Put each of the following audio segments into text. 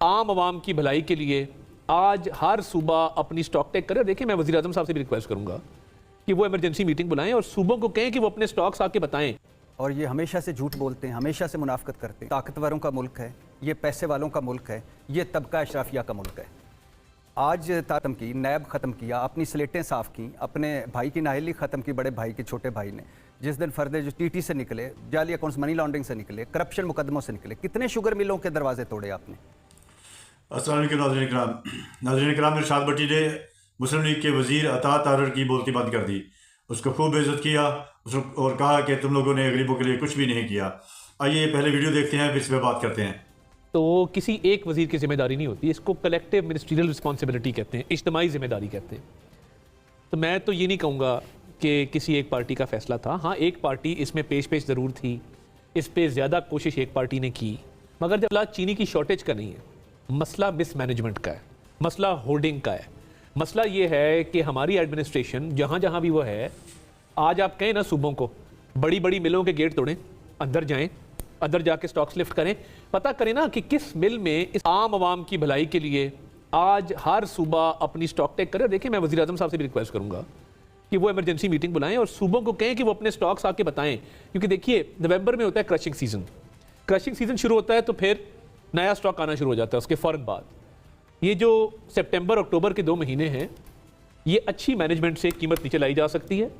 आम आवाम की भलाई के लिए आज हर सूबा अपनी स्टॉक टेक करे। देखिए, मैं वज़ीर आज़म साहब से भी रिक्वेस्ट करूंगा कि वो इमरजेंसी मीटिंग बुलाएं और सूबों को कहें कि वो अपने स्टॉक्स आके बताएं। और ये हमेशा से झूठ बोलते हैं, हमेशा से मुनाफकत करते हैं। ताकतवरों का मुल्क है ये, पैसे वालों का मुल्क है ये, तबका अशराफिया का मुल्क है। आज ख़त्म की, नैब ख़त्म किया, अपनी स्लेटें साफ़ की, अपने भाई की नाहली ख़त्म की, बड़े भाई के छोटे भाई ने। जिस दिन फर्दे जो टीटी से निकले, जाली अकाउंट्स, मनी लॉन्ड्रिंग से निकले, करप्शन मुकदमों से निकले, कितने शुगर मिलों के दरवाजे तोड़े आपने। अस्सलाम वालेकुम नाज़रीन किराम, इरशाद भट्टी ने मुस्लिम लीग के वज़ीर अता तारर की बोलती बंद कर दी, उसको खूब बेइज्जत किया और कहा कि तुम लोगों ने गरीबों के लिए कुछ भी नहीं किया। आइए पहले वीडियो देखते हैं, फिर इस पर बात करते हैं। तो किसी एक वजीर की जिम्मेदारी नहीं होती, इसको कलेक्टिव मिनिस्ट्रियल रिस्पॉन्सिबिलिटी कहते हैं, इज्तिमाई जिम्मेदारी कहते हैं। तो मैं तो ये नहीं कहूँगा कि किसी एक पार्टी का फैसला था। हाँ, एक पार्टी इसमें पेश ज़रूर थी, इस पर ज़्यादा कोशिश एक पार्टी ने की, मगर जब चीनी की शॉर्टेज का नहीं है, मसला मिसमैनेजमेंट का है, मसला होर्डिंग का है। मसला ये है कि हमारी एडमिनिस्ट्रेशन जहाँ जहाँ भी वो है, आज आप कहें ना सूबों को बड़ी बड़ी मिलों के गेट तोड़ें, अंदर जाएं, अंदर जाके स्टॉक्स लिफ्ट करें, पता करें ना कि किस मिल में इस आम आवाम की भलाई के लिए आज हर सूबा अपनी स्टॉक टेक करे। देखिए, मैं वज़ीर आज़म साहब से भी रिक्वेस्ट करूँगा कि वो इमरजेंसी मीटिंग बुलाएं और सूबों को कहें कि वो अपने स्टॉक्स आके बताएं। क्योंकि देखिए, नवंबर में होता है क्रशिंग सीज़न शुरू होता है, तो फिर नया स्टॉक आना शुरू हो जाता है उसके फ़ौरन बाद। ये जो सितंबर अक्टूबर के 2 महीने हैं, ये अच्छी मैनेजमेंट से कीमत नीचे लाई जा सकती है।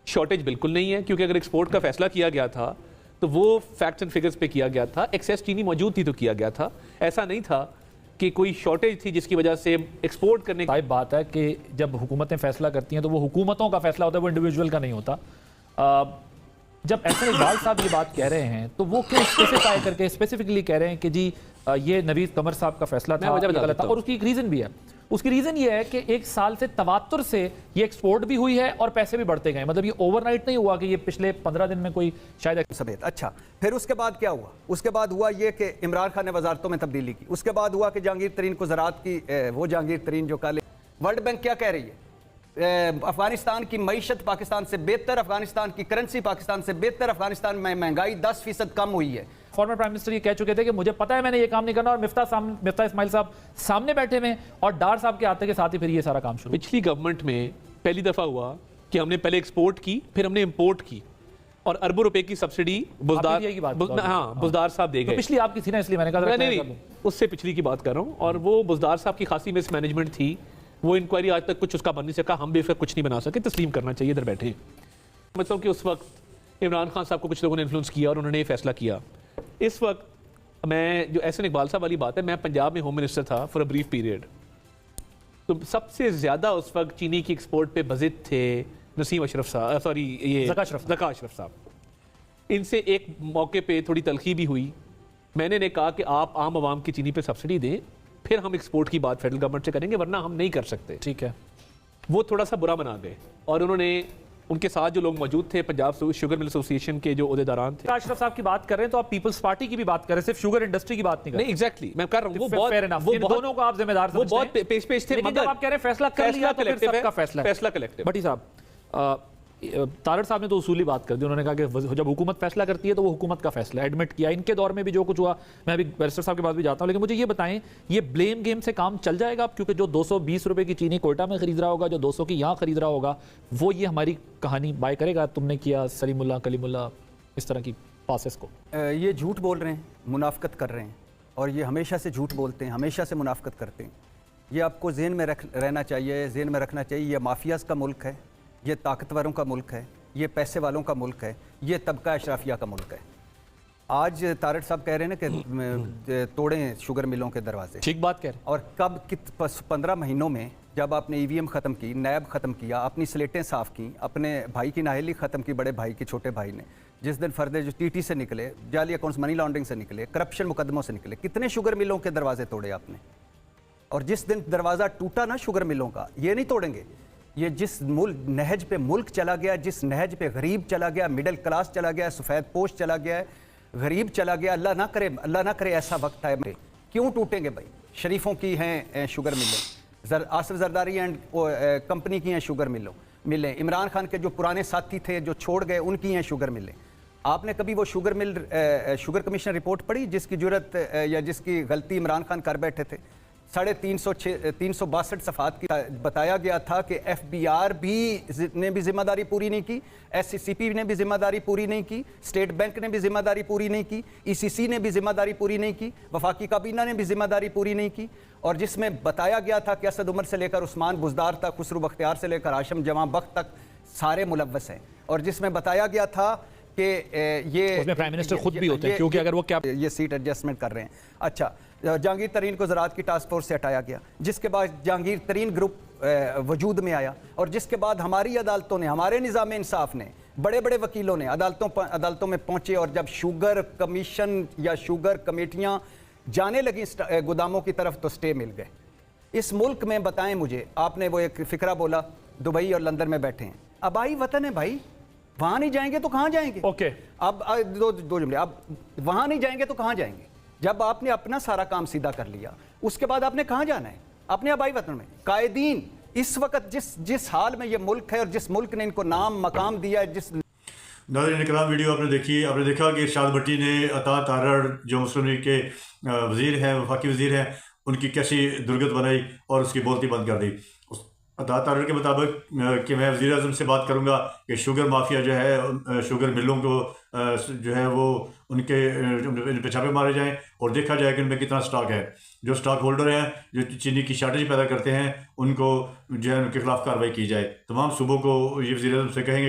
शॉर्टेज बिल्कुल नहीं है, क्योंकि अगर एक्सपोर्ट का फैसला किया गया था तो वो फैक्ट्स एंड फिगर्स पे किया गया था, एक्सेस चीनी मौजूद थी तो किया गया था। ऐसा नहीं था कि कोई शॉर्टेज थी जिसकी वजह से एक्सपोर्ट करने की बात है कि जब हुकूमतें फैसला करती हैं तो वो हुकूमतों का फैसला होता है, वो इंडिविजुअल का नहीं होता। जब एहसन इकबाल साहब ये बात कह रहे हैं तो वो क्यों स्पेसिफाई करके स्पेसिफिकली कह रहे हैं कि जी ये नवीद कमर साहब का फैसला था, गलत था। और उसकी एक रीज़न भी है। उसकी रीज़न ये है कि एक साल से तवातुर से ये एक्सपोर्ट भी हुई है और पैसे भी बढ़ते गए। मतलब ये ओवरनाइट नहीं हुआ कि ये पिछले 15 दिन में कोई शायद सफेद। अच्छा, फिर उसके बाद क्या हुआ? उसके बाद हुआ ये कि इमरान खान ने वजारतों में तब्दीली की। उसके बाद हुआ कि जहांगीर तरीन को ज़राअत की, वो जहांगीर तरीन जो कल वर्ल्ड बैंक क्या कह रही है, अफगानिस्तान की मईशत पाकिस्तान से बेहतर, अफगानिस्तान की करेंसी पाकिस्तान से बेहतर, अफगानिस्तान में महंगाई 10% कम हुई है। फॉर्मर प्राइम मिनिस्टर ये कह चुके थे कि मुझे पता है मैंने ये काम नहीं करना, और मिफ्ता इस्माइल साहब सामने बैठे हुए और डार साहब के आते के साथ ही फिर ये सारा काम शुरू। पिछली गवर्नमेंट में पहली दफा हुआ कि हमने पहले एक्सपोर्ट की, फिर हमने इंपोर्ट की, और अरबों रुपए की सब्सिडी बुज़दार साहब दे गए। पिछली आपकी थी ना, इसलिए मैंने कहा नहीं, उससे पिछली की बात कर रहा हूँ। और वो बुज़दार साहब की खासी मिसमैनेजमेंट थी, वो इंक्वायरी आज तक कुछ उसका बन नहीं सका, हम भी उसका कुछ नहीं बना सके। तस्लीम करना चाहिए इधर बैठे। मतलब कि उस वक्त इमरान खान साहब को कुछ लोगों ने इन्फ्लुएंस किया और उन्होंने ये फैसला किया। इस वक्त मैं जो एहसन इकबाल साहब वाली बात है, मैं पंजाब में होम मिनिस्टर था फॉर अ ब्रीफ पीरियड, तो सबसे ज़्यादा उस वक्त चीनी की एक्सपोर्ट पे बजित थे नसीम अशरफ साहब, सॉरी ये ज़का अशरफ साहब। इनसे एक मौके पे थोड़ी तलखी भी हुई। मैंने ने कहा कि आप आम आवाम की चीनी पे सब्सिडी दें, फिर हम एक्सपोर्ट की बात फेडरल गवर्नमेंट से करेंगे, वरना हम नहीं कर सकते। ठीक है, वो थोड़ा सा बुरा बना गए। और उन्होंने, उनके साथ जो लोग मौजूद थे, पंजाब शुगर मिल एसोसिएशन के जो ओहदेदारान थे। अशरफ साहब की बात कर रहे हैं तो आप पीपल्स पार्टी की भी बात कर रहे हैं, सिर्फ शुगर इंडस्ट्री की बात नहीं कर रहे। नहीं, एग्जैक्टली मैं कर रहा हूँ, वो दोनों को आप जिम्मेदार वो बहुत पेश थे, मगर आप कह रहे हैं फैसला कर लिया तो फिर सबका फैसला कलेक्टिव। भट्टी साहब, तारड़ साहब ने तो उसूली बात कर दी। उन्होंने कहा कि जब हुकूमत फैसला करती है तो वो हुकूमत का फैसला एडमिट किया। इनके दौर में भी जो कुछ हुआ, मैं अभी बैरिस्टर साहब के पास भी जाता हूँ, लेकिन मुझे ये बताएं, ये ब्लेम गेम से काम चल जाएगा? क्योंकि जो 220 रुपए की चीनी कोयटा में खरीद रहा होगा, जो 200 की यहाँ खरीद रहा होगा, वो ये हमारी कहानी बाय करेगा, तुमने किया सलीमुल्लाह कलीमुल्लाह इस तरह की पासेस को। ये झूठ बोल रहे हैं, मुनाफकत कर रहे हैं, और ये हमेशा से झूठ बोलते हैं, हमेशा से मुनाफकत करते हैं। ये आपको जहन में रहना चाहिए, जहन में रखना चाहिए। ये माफियाज़ का मुल्क है, ये ताकतवरों का मुल्क है, ये पैसे वालों का मुल्क है, ये तबका अशराफिया का मुल्क है। आज तारड़ साहब कह रहे हैं ना कि तोड़ें शुगर मिलों के दरवाजे। ठीक बात कह रहे हैं। और कब 15 महीनों में जब आपने ईवीएम ख़त्म की, नैब ख़त्म किया, अपनी स्लेटें साफ़ की, अपने भाई की नाहली ख़त्म की, बड़े भाई के छोटे भाई ने। जिस दिन फर्दे जो टीटी से निकले, जाली अकाउंट्स, मनी लॉन्ड्रिंग से निकले, करप्शन मुकदमों से निकले, कितने शुगर मिलों के दरवाजे तोड़े आपने। और जिस दिन दरवाज़ा टूटा ना शुगर मिलों का, ये नहीं तोड़ेंगे। ये जिस नहज पे मुल्क चला गया, जिस नहज पे गरीब चला गया, मिडिल क्लास चला गया, सफ़ेद पोश चला गया, गरीब चला गया, अल्लाह ना करे ऐसा वक्त है। क्यों टूटेंगे भाई? शरीफों की हैं शुगर मिलें, आसिफ जरदारी एंड कंपनी की हैं शुगर मिलें, इमरान खान के जो पुराने साथी थे जो छोड़ गए, उनकी हैं शुगर मिलें। आपने कभी वो शुगर कमीशन रिपोर्ट पढ़ी जिसकी जुर्रत या जिसकी गलती इमरान खान कर बैठे थे? 362 सफ़ात की बताया गया था कि FBR ने भी जिम्मेदारी पूरी नहीं की, SCCP ने भी जिम्मेदारी पूरी नहीं की, स्टेट बैंक ने भी जिम्मेदारी पूरी नहीं की, ECC ने भी जिम्मेदारी पूरी नहीं की, वफाकी काबीना ने भी जिम्मेदारी पूरी नहीं की, और जिसमें बताया गया था कि असद उमर से लेकर उस्मान बुज़दार तक, खुसरू बख्तियार से लेकर हाशिम जमां बख्त तक सारे मुलव्वस हैं, और जिसमें बताया गया था कि ये उसमें प्राइम मिनिस्टर खुद भी होते हैं, क्योंकि अगर वो क्या ये सीट एडजस्टमेंट कर रहे हैं। अच्छा, जहांगीर तरीन को ज़राअत की टास्क फोर्स से हटाया गया, जिसके बाद जहांगीर तरीन ग्रुप वजूद में आया, और जिसके बाद हमारी अदालतों ने, हमारे निज़ाम इंसाफ ने, बड़े बड़े वकीलों ने अदालतों में पहुंचे, और जब शुगर कमीशन या शुगर कमेटियां जाने लगी गोदामों की तरफ तो स्टे मिल गए। इस मुल्क में बताएं मुझे, आपने वो एक फिक्रा बोला, दुबई और लंदन में बैठे हैं, आबाई वतन है भाई, वहां नहीं जाएंगे तो कहां जाएंगे? ओके, अब दो जुमले, अब वहां नहीं जाएंगे तो कहां जाएंगे? जब आपने अपना सारा काम सीधा कर लिया, उसके बाद आपने कहां जाना है? अपने आबाई वतन में। कायदीन इस वक्त जिस हाल में ये मुल्क है, और जिस मुल्क ने इनको नाम मकाम दिया है, जिस नाज़रीन इकराम, वीडियो आपने देखी, आपने देखा कि इरशाद भट्टी ने अता तारड़ जो मुस्लिम लीग के वज़ीर हैं, वफाकी वज़ीर हैं, उनकी कैसी दुर्गत बनाई और उसकी बोलती बंद कर दी। उस अता तारड़ के मुताबिक कि मैं वज़ीर आज़म से बात करूंगा कि शुगर माफिया जो है, शुगर मिलों को जो है वो उन पे छापे मारे जाएं और देखा जाए कि उनमें कितना स्टॉक है। जो स्टॉक होल्डर हैं, जो चीनी की शार्टेज पैदा करते हैं, उनको जो है उनके खिलाफ कार्रवाई की जाए। तमाम सूबों को ये वज़ीर आज़म से कहेंगे